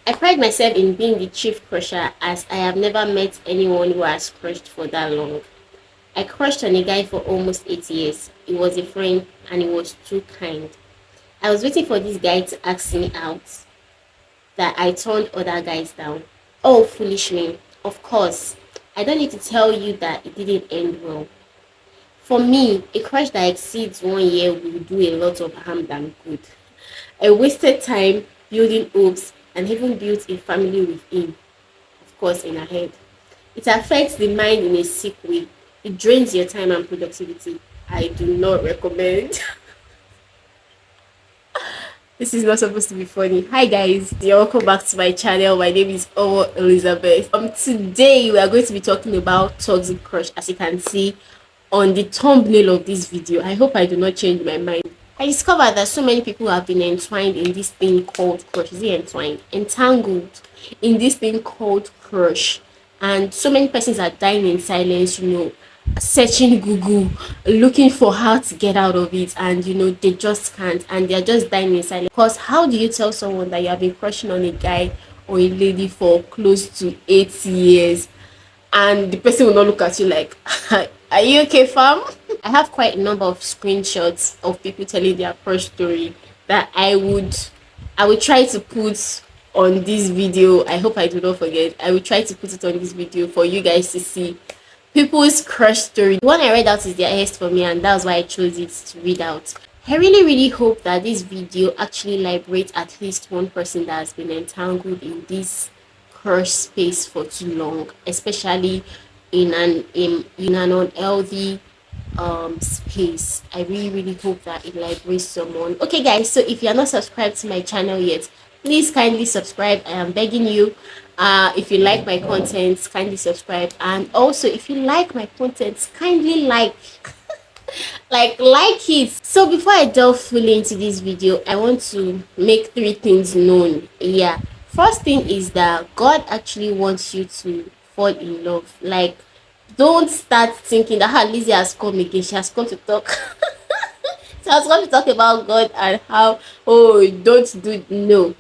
I pride myself in being the chief crusher as I have never met anyone who has crushed for that long. I crushed on a guy for almost 8 years. He was a friend and he was too kind. I was waiting for this guy to ask me out that I turned other guys down. Oh, foolish me. Of course, I don't need to tell you that it didn't end well. For me, a crush that exceeds 1 year will do a lot of harm than good. I wasted time building hopes and even built a family with him, of course, in her head. It affects the mind in a sick way. It drains your time and productivity. I do not recommend. This is not supposed to be funny. Hi guys, you're welcome back to my channel. My name is Owo Elizabeth. Today we are going to be talking about toxic crush, as you can see on the thumbnail of this video. I hope I do not change my mind. I discovered that so many people have been entwined in this thing called crush. Is it entwined? Entangled in this thing called crush. And so many persons are dying in silence, searching Google, looking for how to get out of it, and they just can't, and they're just dying in silence. Because how do you tell someone that you have been crushing on a guy or a lady for close to 8 years and the person will not look at you like, are you okay, fam? I have quite a number of screenshots of people telling their crush story that I would try to put on this video. I hope I do not forget. I will try to put it on this video for you guys to see people's crush story. The one I read out is their highest for me, and that's why I chose it to read out. I really hope that this video actually liberates at least one person that has been entangled in this crush space for too long, especially in an unhealthy space. I really hope that it liberates someone. Okay guys, so if you're not subscribed to my channel yet, please kindly subscribe. I am begging you. If you like my content, kindly subscribe, and also if you like my content, kindly like it. So before I delve fully into this video, I want to make 3 things known. Yeah, first thing is that God actually wants you to fall in love. Like, don't start thinking that Lizzie has come again, she has come to talk. So I was going to talk about God and how, oh, don't do, no.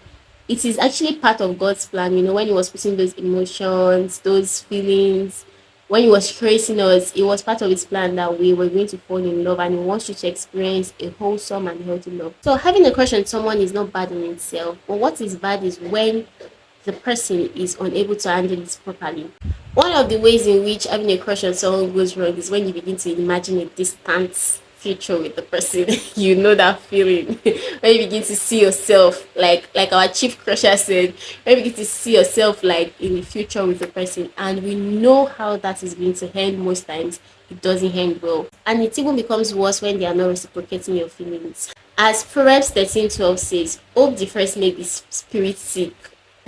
It is actually part of God's plan, when he was putting those emotions, those feelings, when he was tracing us, it was part of his plan that we were going to fall in love, and he wants you to experience a wholesome and healthy love. So having a crush on someone is not bad in itself, but what is bad is when the person is unable to handle it properly. One of the ways in which having a crush on someone goes wrong is when you begin to imagine a distant future with the person. You know that feeling when you begin to see yourself like our chief crusher said, when you begin to see yourself like in the future with the person, and we know how that is going to end. Most times it doesn't end well, and it even becomes worse when they are not reciprocating your feelings. As Proverbs 13:12 says, hope differs make the spirit sick.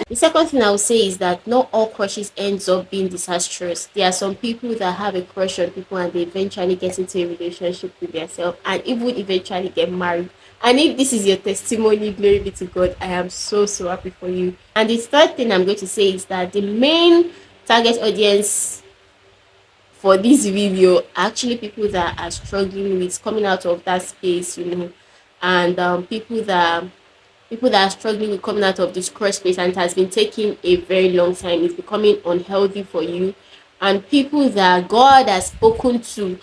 The second thing I would say is that not all crushes ends up being disastrous. There are some people that have a crush on people and they eventually get into a relationship with themselves and even eventually get married. And if this is your testimony, glory be to God, I am so happy for you. And the third thing I'm going to say is that the main target audience for this video are actually people that are struggling with coming out of that space, and people that are struggling with coming out of this crush space, and it has been taking a very long time. It's becoming unhealthy for you, and people that God has spoken to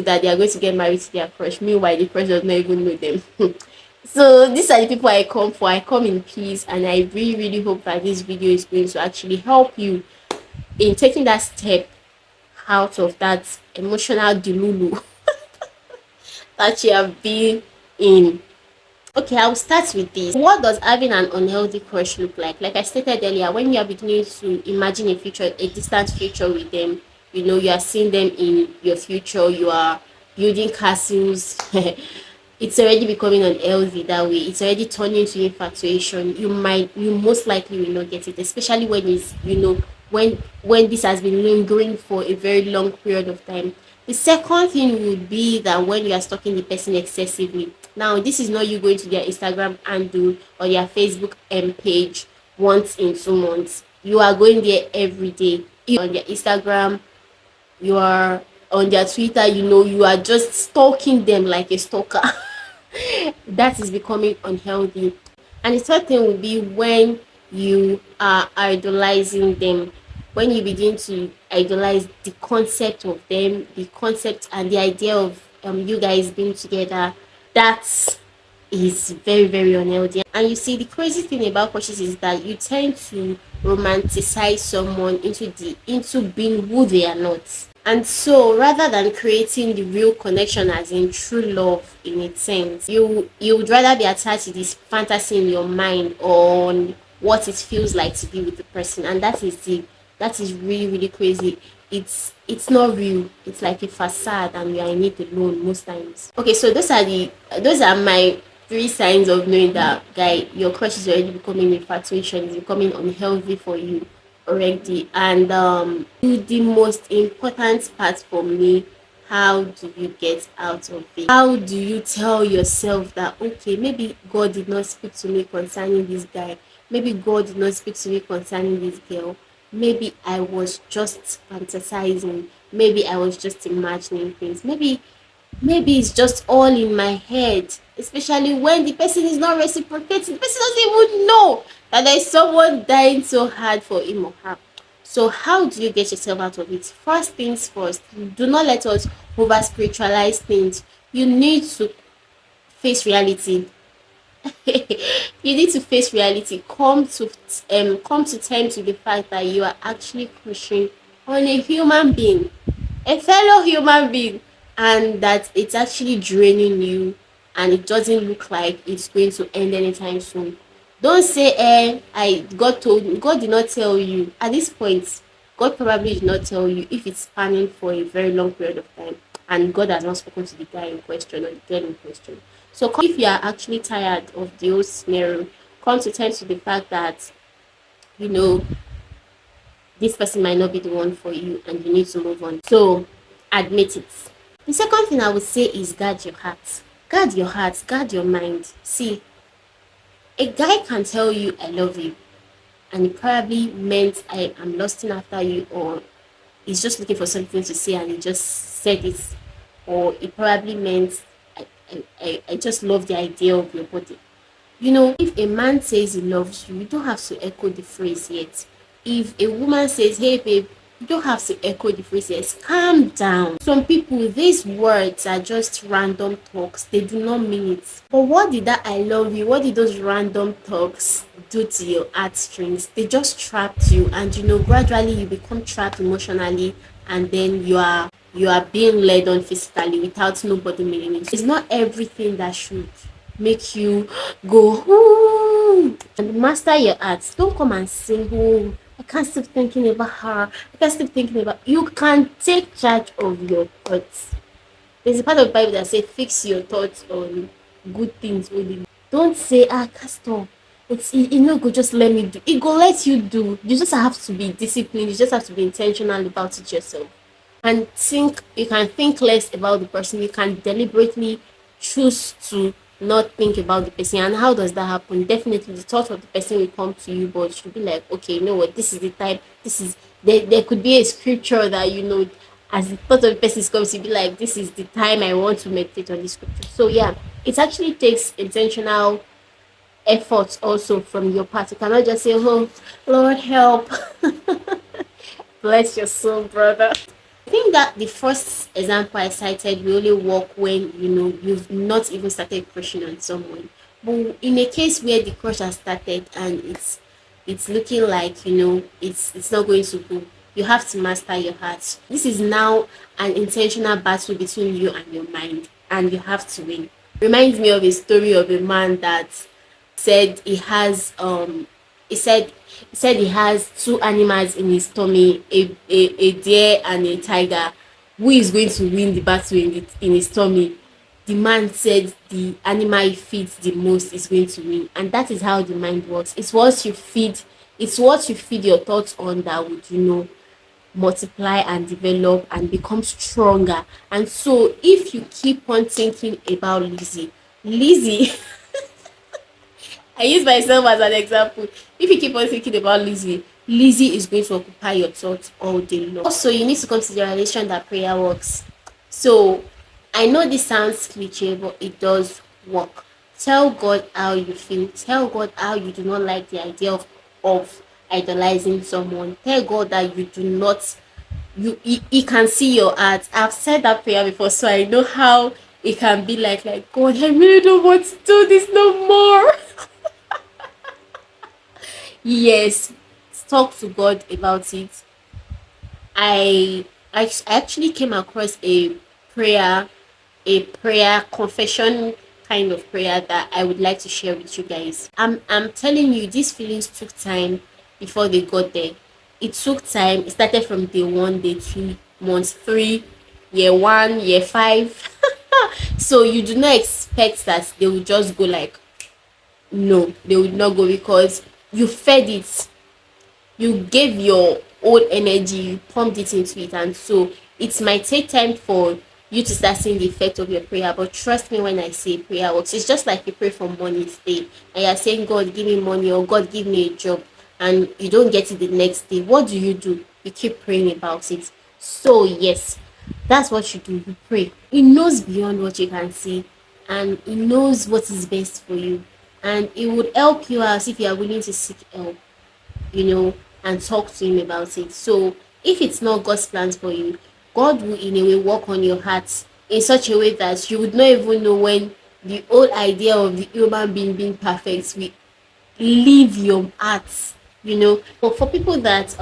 that they are going to get married to their crush. Meanwhile, the crush does not even know them. So these are the people I come for. I come in peace, and I really hope that this video is going to actually help you in taking that step out of that emotional delulu that you have been in. Okay, I'll start with this. What does having an unhealthy crush look like? Like I stated earlier, when you are beginning to imagine a distant future with them, you are seeing them in your future, you are building castles. It's already becoming unhealthy that way. It's already turning into infatuation. You most likely will not get it, especially when it's, when this has been lingering for a very long period of time. The second thing would be that when you are stalking the person excessively. Now, this is not you going to their Instagram handle or their Facebook page once in 2 months. You are going there every day. You are on their Instagram, you are on their Twitter, you are just stalking them like a stalker. That is becoming unhealthy. And the third thing would be when you are idolizing them, when you begin to idolize the concept of them, the concept and the idea of you guys being together. That is very, very unhealthy. And you see, the crazy thing about crushes is that you tend to romanticize someone into being who they are not. And so rather than creating the real connection as in true love in its sense, you would rather be attached to this fantasy in your mind on what it feels like to be with the person. And that is really, really crazy. It's not real. It's like a facade and we are in it alone most times. Okay, so those are my three signs of knowing that guy, your crush is already becoming infatuation, is becoming unhealthy for you already. And the most important part for me, how do you get out of it? How do you tell yourself that okay, maybe God did not speak to me concerning this guy, maybe God did not speak to me concerning this girl, maybe I was just fantasizing, maybe I was just imagining things, maybe it's just all in my head, especially when the person is not reciprocating. The person doesn't even know that there is someone dying so hard for him or her. So how do you get yourself out of it? First things first, do not let us over spiritualize things. You need to face reality. You need to face reality. Come to terms with the fact that you are actually pushing on a human being, a fellow human being, and that it's actually draining you and it doesn't look like it's going to end anytime soon. Don't say God did not tell you. At this point, God probably did not tell you if it's spanning for a very long period of time and God has not spoken to the guy in question or the girl in question. So if you are actually tired of the whole scenario, come to terms with the fact that you know this person might not be the one for you and you need to move on. So admit it. The second thing I would say is guard your heart. Guard your heart, guard your mind. See, a guy can tell you I love you and it probably meant I am lusting after you, or he's just looking for something to say and he just said it, or it probably meant I just love the idea of your body. If a man says he loves you, you don't have to echo the phrase yet. If a woman says, hey babe, you don't have to echo the phrase yet. Calm down. Some people, these words are just random talks. They do not mean it. But what did that I love you, what did those random talks do to your heartstrings? They just trapped you, and gradually you become trapped emotionally, and then you are being led on physically without nobody meaning it. It's not everything that should make you go and master your art. Don't come and say, oh, I can't stop thinking about her. I can't stop thinking about. You can take charge of your thoughts. There's a part of the Bible that says, fix your thoughts on good things only. Don't say, I can't stop. Go just let me do. It go let you do. You just have to be disciplined. You just have to be intentional about it yourself. And you can think less about the person. You can deliberately choose to not think about the person. And how does that happen? Definitely the thought of the person will come to you, but you'll be like, okay, you know what, this is the time, there could be a scripture that as the thought of the person comes, you'll be like, this is the time I want to meditate on this scripture. So yeah, it actually takes intentional effort also from your part. You cannot just say, oh Lord help. Bless your soul, brother. I think that the first example I cited will only work when you've not even started crushing on someone. But in a case where the crush has started and it's looking like it's not going to go, you have to master your heart. This is now an intentional battle between you and your mind, and you have to win. Reminds me of a story of a man that said he said he has two animals in his tummy, a deer and a tiger. Who is going to win the battle in his tummy? The man said the animal he feeds the most is going to win. And that is how the mind works. It's what you feed your thoughts on that would multiply and develop and become stronger. And so if you keep on thinking about Lizzie I use myself as an example. If you keep on thinking about Lizzie is going to occupy your thoughts all day long. Also, you need to come to the realization that prayer works. So I know this sounds cliche, but it does work. Tell God how you feel. Tell God how you do not like the idea of idolizing someone. Tell God that you do not, he can see your heart. I've said that prayer before, so I know how it can be like God, I really don't want to do this no more. Yes, talk to God about it. I I actually came across prayer a prayer confession kind of prayer that I would like to share with you guys. I'm telling you, these feelings took time before they got there. It took time. It started from day one, day two, month three, year one, year five. So you do not expect that they will just go like no, they will not go because you fed it, you gave your own energy, you pumped it into it, and so it might take time for you to start seeing the effect of your prayer. But trust me when I say prayer works. It's just like you pray for money today and you're saying, God, give me money, or God, give me a job, and you don't get it the next day. What do? You keep praying about it. So yes, that's what you do. You pray. He knows beyond what you can see, and he knows what is best for you, and it would help you out if you are willing to seek help, you know, and talk to him about it. So if it's not God's plans for you, God will in a way work on your heart in such a way that you would not even know when the whole idea of the human being perfect will leave your heart, you know. But for people that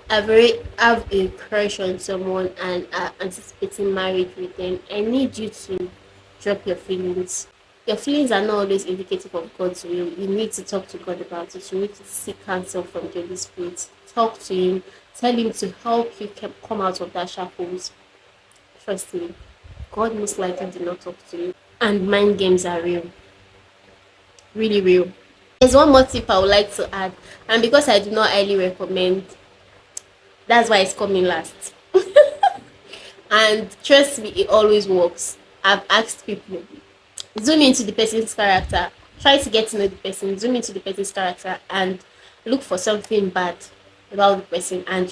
have a crush on someone and are anticipating marriage with them, I need you to drop your feelings. Your feelings are not always indicative of God's will. You need to talk to God about it. You need to seek counsel from the Holy Spirit. Talk to him. Tell him to help you come out of that shackles. Trust me, God most likely did not talk to you. And mind games are real. Really real. There's one more tip I would like to add, and because I do not highly recommend, that's why it's coming last. And trust me, it always works. I've asked people, zoom into the person's character, try to get to know the person, zoom into the person's character, and look for something bad about the person, and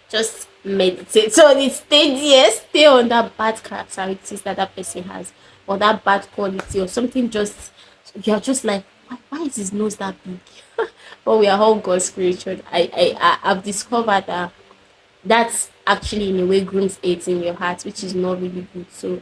just meditate on it. Stay there, stay on that bad characteristics that that person has, or that bad quality, or something. Just you're just like, why is his nose that big? But we are all God's creation. I've discovered that that's actually in a way grooms it in your heart, which is not really good. So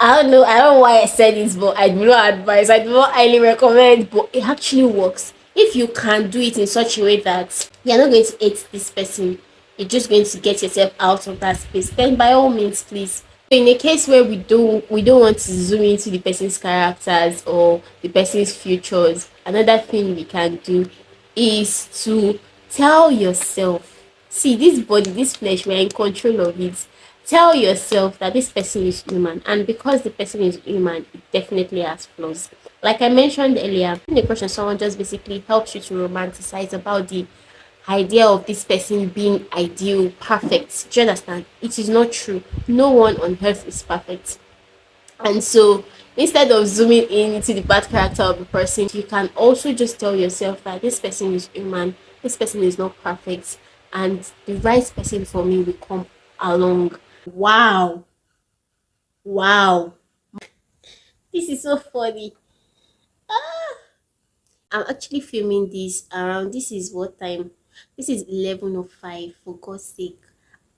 I don't know. I don't know why I said this, but I do not advise. I do not highly recommend, but it actually works. If you can do it in such a way that you're not going to hate this person, you're just going to get yourself out of that space, then by all means, please. In a case where we don't want to zoom into the person's characters or the person's futures, another thing we can do is to tell yourself, see, this body, this flesh, we're in control of it. Tell yourself that this person is human, and because the person is human, it definitely has flaws. Like I mentioned earlier, the crush on someone just basically helps you to romanticize about the idea of this person being ideal, perfect. Do you understand? It is not true. No one on earth is perfect. And so instead of zooming in into the bad character of the person, you can also just tell yourself that this person is human, this person is not perfect, and the right person for me will come along. Wow. Wow. This is so funny. I'm actually filming this around, this is what time? This is 11:05, for God's sake.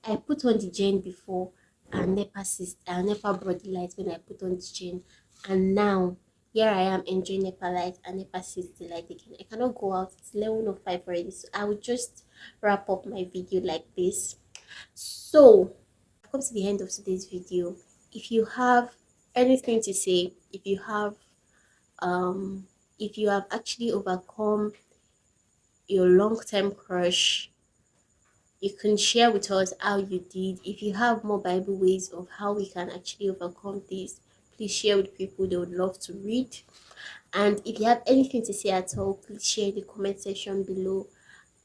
I put on the gen before and never brought the light when I put on the gen. And now here I am enjoying NEPA light and NEPA sees the light again. I cannot go out. It's 11:05 already. So I will just wrap up my video like this. So I've come to the end of today's video. If you have anything to say, um if you have actually overcome your long-term crush, you can share with us how you did. If you have more Bible ways of how we can actually overcome this, please share with people. They would love to read. And if you have anything to say at all, please share in the comment section below.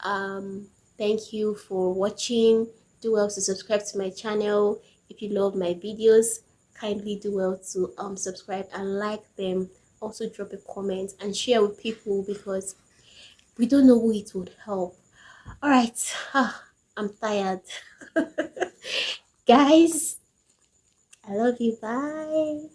um Thank you for watching. Do well to subscribe to my channel. If you love my videos, kindly do well to subscribe and like them. Also drop a comment and share with people, because we don't know who it would help. All right. I'm tired. Guys, I love you. Bye.